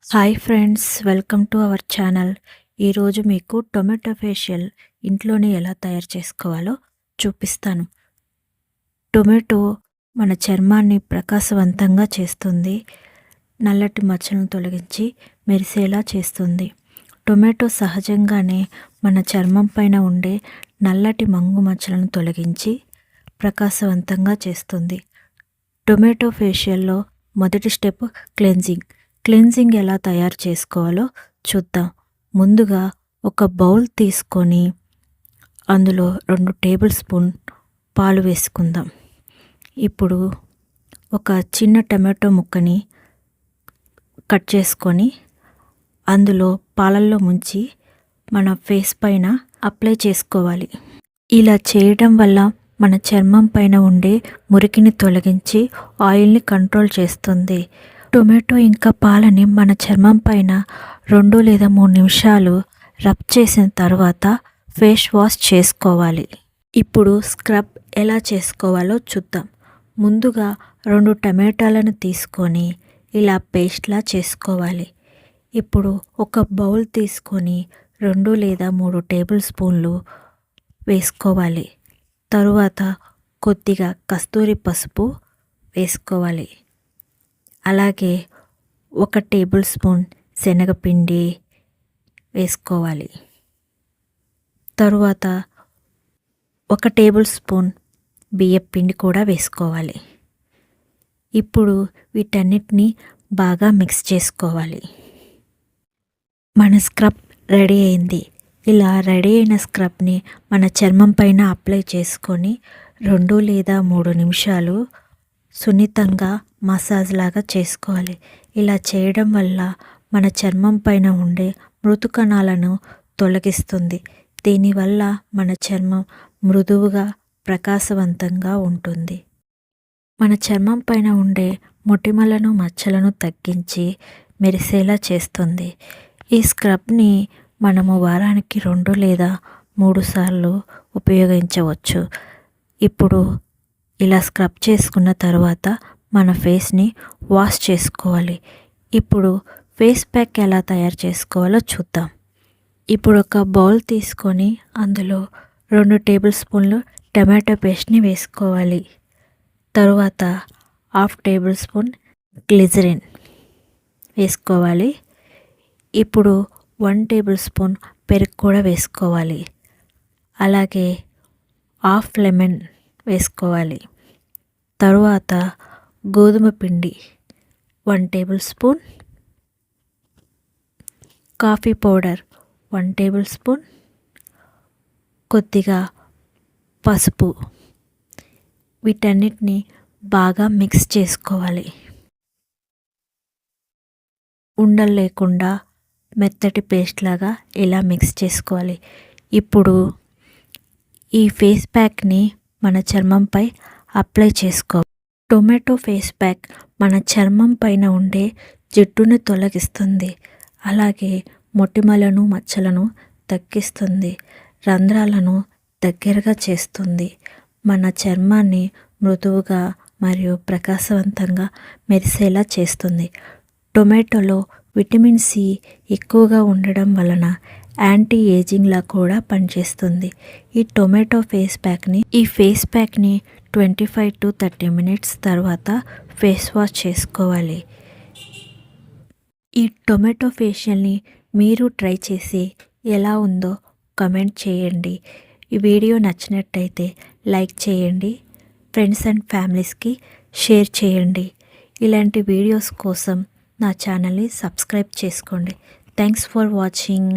Hi friends, welcome to our channel. ఈరోజు మీకు tomato facial ఇంట్లోనే ఎలా తయారు చేసుకోవాలో చూపిస్తాను. టొమాటో మన చర్మాన్ని ప్రకాశవంతంగా చేస్తుంది, నల్లటి మచ్చలను తొలగించి మెరిసేలా చేస్తుంది. టొమాటో సహజంగానే మన చర్మం పైన ఉండే నల్లటి మంగు మచ్చలను తొలగించి ప్రకాశవంతంగా చేస్తుంది. టొమాటో ఫేషియల్లో మొదటి స్టెప్ క్లెన్జింగ్ ఎలా తయారు చేసుకోవాలో చూద్దాం. ముందుగా ఒక బౌల్ తీసుకొని అందులో 2 టేబుల్ స్పూన్ పాలు వేసుకుందాం. ఇప్పుడు ఒక చిన్న టమాటో ముక్కని కట్ చేసుకొని అందులో పాలల్లో ముంచి మన ఫేస్ పైన అప్లై చేసుకోవాలి. ఇలా చేయడం వల్ల మన చర్మం పైన ఉండే మురికిని తొలగించి ఆయిల్ని కంట్రోల్ చేస్తుంది. టొమాటో ఇంకా పాలని మన చర్మం పైన 2 లేదా 3 నిమిషాలు రబ్ చేసిన తర్వాత ఫేస్ వాష్ చేసుకోవాలి. ఇప్పుడు స్క్రబ్ ఎలా చేసుకోవాలో చూద్దాం. ముందుగా 2 టమాటాలను తీసుకొని ఇలా పేస్ట్లా చేసుకోవాలి. ఇప్పుడు ఒక బౌల్ తీసుకొని 2 లేదా 3 టేబుల్ స్పూన్లు వేసుకోవాలి. తరువాత కొద్దిగా కస్తూరి పసుపు వేసుకోవాలి. అలాగే 1 టేబుల్ స్పూన్ శనగపిండి వేసుకోవాలి. తరువాత 1 టేబుల్ స్పూన్ బియ్యపిండి కూడా వేసుకోవాలి. ఇప్పుడు వీటన్నిటిని బాగా మిక్స్ చేసుకోవాలి. మన స్క్రబ్ రెడీ అయింది. ఇలా రెడీ అయిన స్క్రబ్ని మన చర్మం పైన అప్లై చేసుకొని 2 లేదా 3 నిమిషాలు సున్నితంగా మసాజ్ లాగా చేసుకోవాలి. ఇలా చేయడం వల్ల మన చర్మం పైన ఉండే మృదు కణాలను తొలగిస్తుంది. దీనివల్ల మన చర్మం మృదువుగా ప్రకాశవంతంగా ఉంటుంది. మన చర్మం పైన ఉండే మొటిమలను మచ్చలను తగ్గించి మెరిసేలా చేస్తుంది. ఈ స్క్రబ్ని మనము వారానికి 2 లేదా 3 సార్లు ఉపయోగించవచ్చు. ఇప్పుడు ఇలా స్క్రబ్ చేసుకున్న తర్వాత మన ఫేస్ని వాష్ చేసుకోవాలి. ఇప్పుడు ఫేస్ ప్యాక్ ఎలా తయారు చేసుకోవాలో చూద్దాం. ఇప్పుడు ఒక బౌల్ తీసుకొని అందులో 2 టేబుల్ స్పూన్లు టమాటో పేస్ట్ని వేసుకోవాలి. తరువాత 1/2 టేబుల్ స్పూన్ గ్లిజరిన్ వేసుకోవాలి. ఇప్పుడు 1 టేబుల్ స్పూన్ పెరుగు కూడా వేసుకోవాలి. అలాగే 1/2 లెమన్ వేసుకోవాలి. తరువాత గోధుమ పిండి 1 table spoon, coffee powder 1 table spoon, కొద్దిగా పసుపు, వీటన్నిటిని బాగా మిక్స్ చేసుకోవాలి. ఉండలు లేకుండా మెత్తటి పేస్ట్ లాగా ఇలా మిక్స్ చేసుకోవాలి. ఇప్పుడు ఈ ఫేస్ ప్యాక్ని మన చర్మంపై అప్లై చేసుకోవాలి. టొమాటో ఫేస్ ప్యాక్ మన చర్మం పైన ఉండే జిడ్డును తొలగిస్తుంది. అలాగే మొటిమలను మచ్చలను తగ్గిస్తుంది. రంధ్రాలను దగ్గరగా చేస్తుంది. మన చర్మాన్ని మృదువుగా మరియు ప్రకాశవంతంగా మెరిసేలా చేస్తుంది. టొమాటోలో విటమిన్ సి ఎక్కువగా ఉండడం వలన యాంటీ ఏజింగ్లా కూడా పనిచేస్తుంది. ఈ ఫేస్ ప్యాక్ని 25 to 30 మినిట్స్ తర్వాత ఫేస్ వాష్ చేసుకోవాలి. ఈ టొమాటో ఫేషియల్ని మీరు ట్రై చేసి ఎలా ఉందో కమెంట్ చేయండి. ఈ వీడియో నచ్చినట్టయితే లైక్ చేయండి. ఫ్రెండ్స్ అండ్ ఫ్యామిలీస్కి షేర్ చేయండి. ఇలాంటి వీడియోస్ కోసం నా ఛానల్ని సబ్స్క్రైబ్ చేసుకోండి. Thanks for watching.